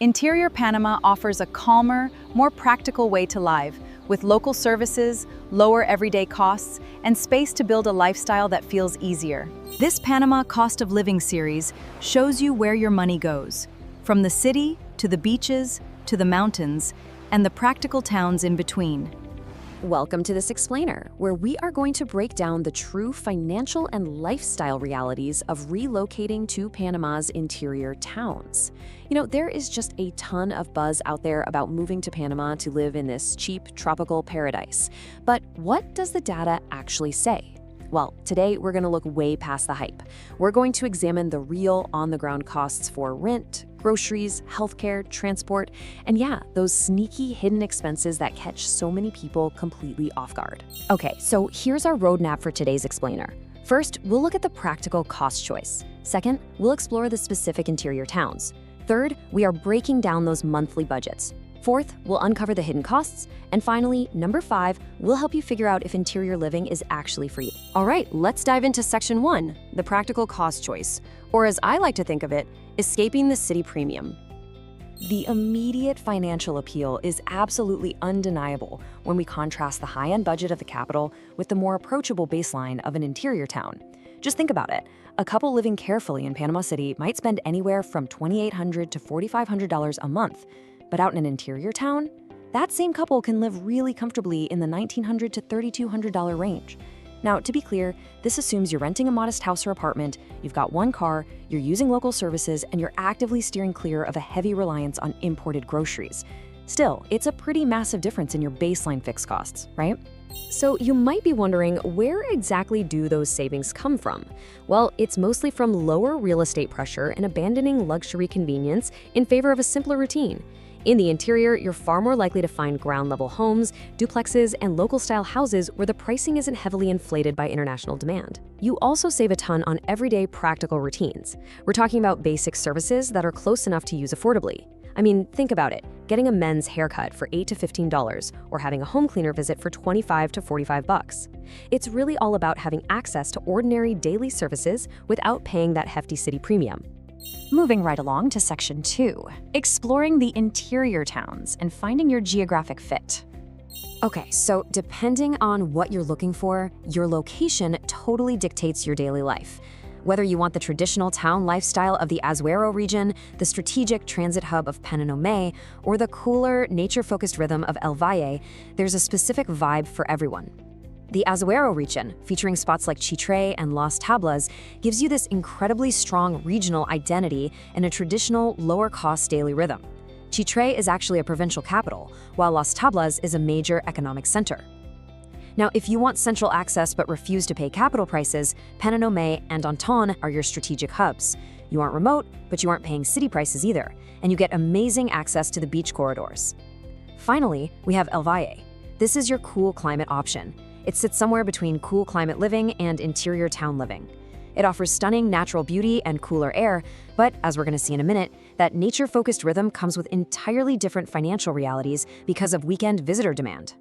Interior Panama offers a calmer, more practical way to live, with local services, lower everyday costs, and space to build a lifestyle that feels easier. This Panama Cost of Living series shows you where your money goes, from the city to the beaches to the mountains and the practical towns in between. Welcome to this explainer, where we are going to break down the true financial and lifestyle realities of relocating to Panama's interior towns. You know, there is just a ton of buzz out there about moving to Panama to live in this cheap, tropical paradise. But what does the data actually say? Well, today we're going to look way past the hype. We're going to examine the real on-the-ground costs for rent, groceries, healthcare, transport, and yeah, those sneaky hidden expenses that catch so many people completely off guard. Okay, so here's our roadmap for today's explainer. First, we'll look at the practical cost choice. Second, we'll explore the specific interior towns. Third, we are breaking down those monthly budgets. Fourth, we'll uncover the hidden costs. And finally, number 5, we'll help you figure out if interior living is actually for you. All right, let's dive into section 1, the practical cost choice, or as I like to think of it, escaping the city premium. The immediate financial appeal is absolutely undeniable when we contrast the high-end budget of the capital with the more approachable baseline of an interior town. Just think about it. A couple living carefully in Panama City might spend anywhere from $2,800 to $4,500 a month. But out in an interior town, that same couple can live really comfortably in the $1,900 to $3,200 range. Now, to be clear, this assumes you're renting a modest house or apartment, you've got one car, you're using local services, and you're actively steering clear of a heavy reliance on imported groceries. Still, it's a pretty massive difference in your baseline fixed costs, right? So you might be wondering, where exactly do those savings come from? Well, it's mostly from lower real estate pressure and abandoning luxury convenience in favor of a simpler routine. In the interior, you're far more likely to find ground-level homes, duplexes, and local-style houses where the pricing isn't heavily inflated by international demand. You also save a ton on everyday practical routines. We're talking about basic services that are close enough to use affordably. I mean, think about it. Getting a men's haircut for $8 to $15 or having a home cleaner visit for $25 to $45. It's really all about having access to ordinary daily services without paying that hefty city premium. Moving right along to section 2, exploring the interior towns and finding your geographic fit. Okay, so depending on what you're looking for, your location totally dictates your daily life. Whether you want the traditional town lifestyle of the Azuero Region, the strategic transit hub of Pananomé, or the cooler, nature-focused rhythm of El Valle, there's a specific vibe for everyone. The Azuero Region, featuring spots like Chitre and Las Tablas, gives you this incredibly strong regional identity and a traditional, lower-cost daily rhythm. Chitre is actually a provincial capital, while Las Tablas is a major economic center. Now, if you want central access but refuse to pay capital prices, Pananomé and Antón are your strategic hubs. You aren't remote, but you aren't paying city prices either, and you get amazing access to the beach corridors. Finally, we have El Valle. This is your cool climate option. It sits somewhere between cool climate living and interior town living. It offers stunning natural beauty and cooler air, but as we're going to see in a minute, that nature-focused rhythm comes with entirely different financial realities because of weekend visitor demand.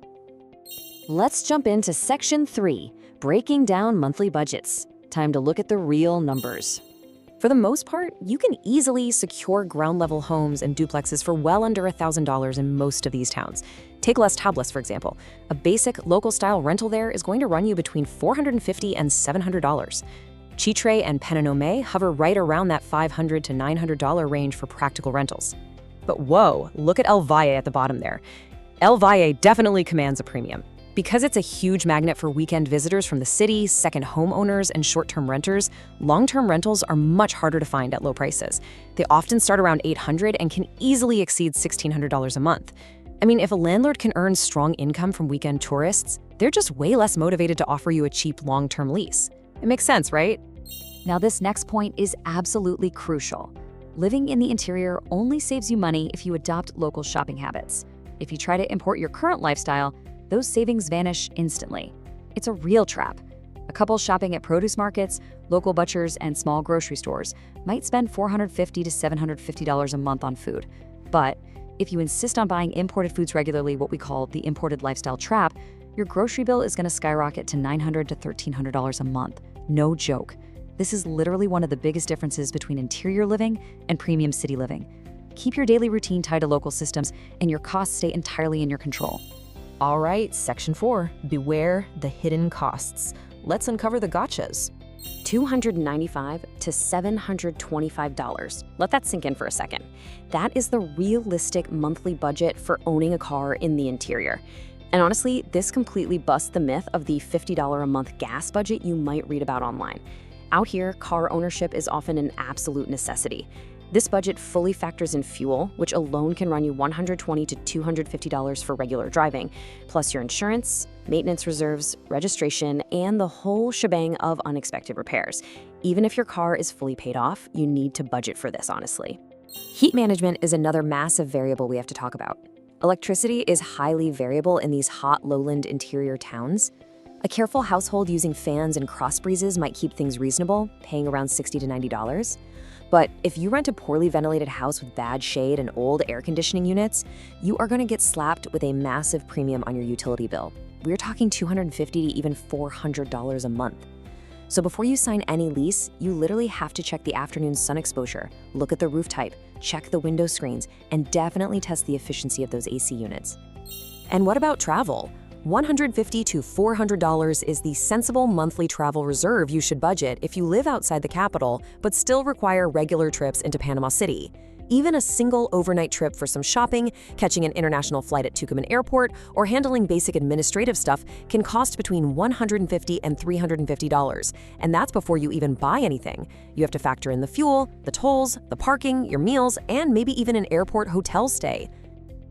Let's jump into section 3, breaking down monthly budgets. Time to look at the real numbers. For the most part, you can easily secure ground-level homes and duplexes for well under $1,000 in most of these towns. Take Las Tablas, for example. A basic local-style rental there is going to run you between $450 and $700. Chitre and Pananomé hover right around that $500 to $900 range for practical rentals. But whoa, look at El Valle at the bottom there. El Valle definitely commands a premium. Because it's a huge magnet for weekend visitors from the city, second homeowners, and short-term renters, long-term rentals are much harder to find at low prices. They often start around $800 and can easily exceed $1,600 a month. I mean, if a landlord can earn strong income from weekend tourists, they're just way less motivated to offer you a cheap long-term lease. It makes sense, right? Now, this next point is absolutely crucial. Living in the interior only saves you money if you adopt local shopping habits. If you try to import your current lifestyle, those savings vanish instantly. It's a real trap. A couple shopping at produce markets, local butchers, and small grocery stores might spend $450 to $750 a month on food. But if you insist on buying imported foods regularly, what we call the imported lifestyle trap, your grocery bill is going to skyrocket to $900 to $1,300 a month. No joke. This is literally one of the biggest differences between interior living and premium city living. Keep your daily routine tied to local systems, and your costs stay entirely in your control. All right, Section 4, beware the hidden costs. Let's uncover the gotchas. $295 to $725. Let that sink in for a second. That is the realistic monthly budget for owning a car in the interior. And honestly, this completely busts the myth of the $50 a month gas budget you might read about online. Out here, car ownership is often an absolute necessity. This budget fully factors in fuel, which alone can run you $120 to $250 for regular driving, plus your insurance, maintenance reserves, registration, and the whole shebang of unexpected repairs. Even if your car is fully paid off, you need to budget for this, honestly. Heat management is another massive variable we have to talk about. Electricity is highly variable in these hot lowland interior towns. A careful household using fans and cross breezes might keep things reasonable, paying around $60 to $90. But if you rent a poorly ventilated house with bad shade and old air conditioning units, you are going to get slapped with a massive premium on your utility bill. We're talking $250 to even $400 a month. So before you sign any lease, you literally have to check the afternoon sun exposure, look at the roof type, check the window screens, and definitely test the efficiency of those AC units. And what about travel? $150 to $400 is the sensible monthly travel reserve you should budget if you live outside the capital but still require regular trips into Panama City. Even a single overnight trip for some shopping, catching an international flight at Tucumán Airport, or handling basic administrative stuff can cost between $150 and $350, and that's before you even buy anything. You have to factor in the fuel, the tolls, the parking, your meals, and maybe even an airport hotel stay.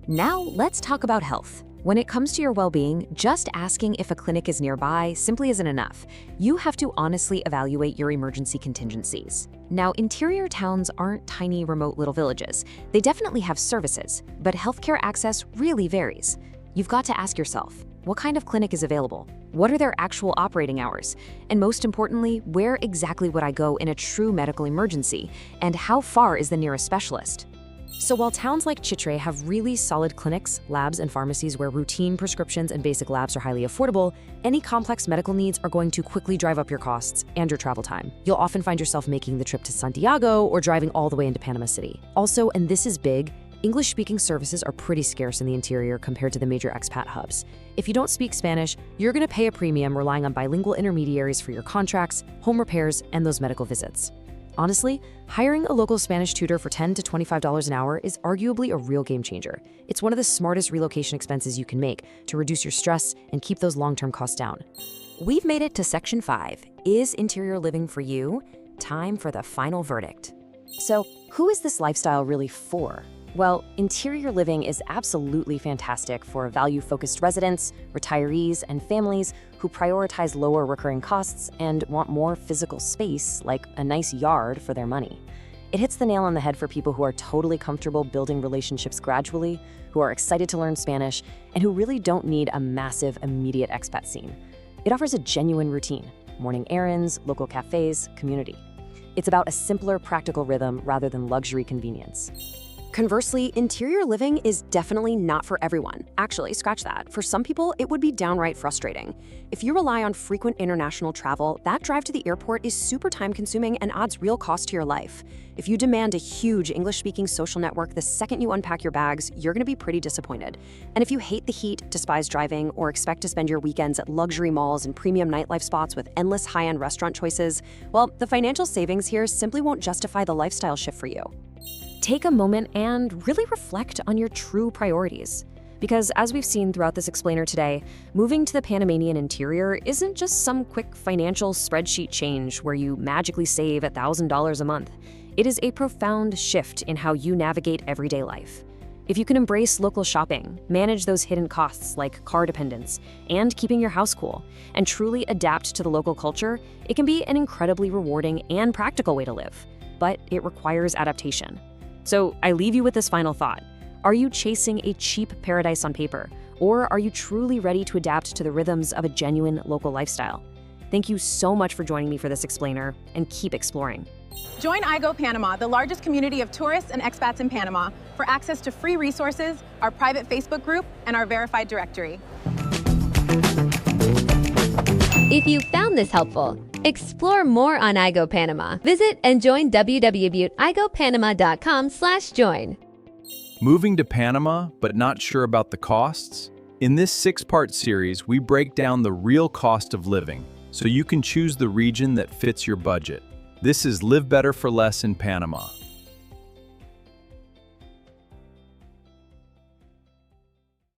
Now, let's talk about health. When it comes to your well-being, just asking if a clinic is nearby simply isn't enough. You have to honestly evaluate your emergency contingencies. Now, interior towns aren't tiny, remote little villages. They definitely have services, but healthcare access really varies. You've got to ask yourself, what kind of clinic is available? What are their actual operating hours? And most importantly, where exactly would I go in a true medical emergency? And how far is the nearest specialist? So while towns like Chitre have really solid clinics, labs, and pharmacies where routine prescriptions and basic labs are highly affordable, any complex medical needs are going to quickly drive up your costs and your travel time. You'll often find yourself making the trip to Santiago or driving all the way into Panama City. Also, and this is big, English-speaking services are pretty scarce in the interior compared to the major expat hubs. If you don't speak Spanish, you're going to pay a premium relying on bilingual intermediaries for your contracts, home repairs, and those medical visits. Honestly, hiring a local Spanish tutor for $10 to $25 an hour is arguably a real game changer. It's one of the smartest relocation expenses you can make to reduce your stress and keep those long-term costs down. We've made it to Section 5. Is interior living for you? Time for the final verdict. So, who is this lifestyle really for? Well, interior living is absolutely fantastic for value-focused residents, retirees, and families who prioritize lower recurring costs and want more physical space, like a nice yard, for their money. It hits the nail on the head for people who are totally comfortable building relationships gradually, who are excited to learn Spanish, and who really don't need a massive, immediate expat scene. It offers a genuine routine: morning errands, local cafes, community. It's about a simpler, practical rhythm rather than luxury convenience. Conversely, interior living is definitely not for everyone. Actually, scratch that. For some people, it would be downright frustrating. If you rely on frequent international travel, that drive to the airport is super time-consuming and adds real cost to your life. If you demand a huge English-speaking social network the second you unpack your bags, you're going to be pretty disappointed. And if you hate the heat, despise driving, or expect to spend your weekends at luxury malls and premium nightlife spots with endless high-end restaurant choices, well, the financial savings here simply won't justify the lifestyle shift for you. Take a moment and really reflect on your true priorities. Because as we've seen throughout this explainer today, moving to the Panamanian interior isn't just some quick financial spreadsheet change where you magically save $1,000 a month. It is a profound shift in how you navigate everyday life. If you can embrace local shopping, manage those hidden costs like car dependence, and keeping your house cool, and truly adapt to the local culture, it can be an incredibly rewarding and practical way to live. But it requires adaptation. So I leave you with this final thought. Are you chasing a cheap paradise on paper, or are you truly ready to adapt to the rhythms of a genuine local lifestyle? Thank you so much for joining me for this explainer, and keep exploring. Join iGo Panama, the largest community of tourists and expats in Panama, for access to free resources, our private Facebook group, and our verified directory. If you found this helpful, explore more on iGo Panama. Visit and join www.igopanama.com/join. Moving to Panama, but not sure about the costs? In this 6-part series, we break down the real cost of living, so you can choose the region that fits your budget. This is Live Better for Less in Panama.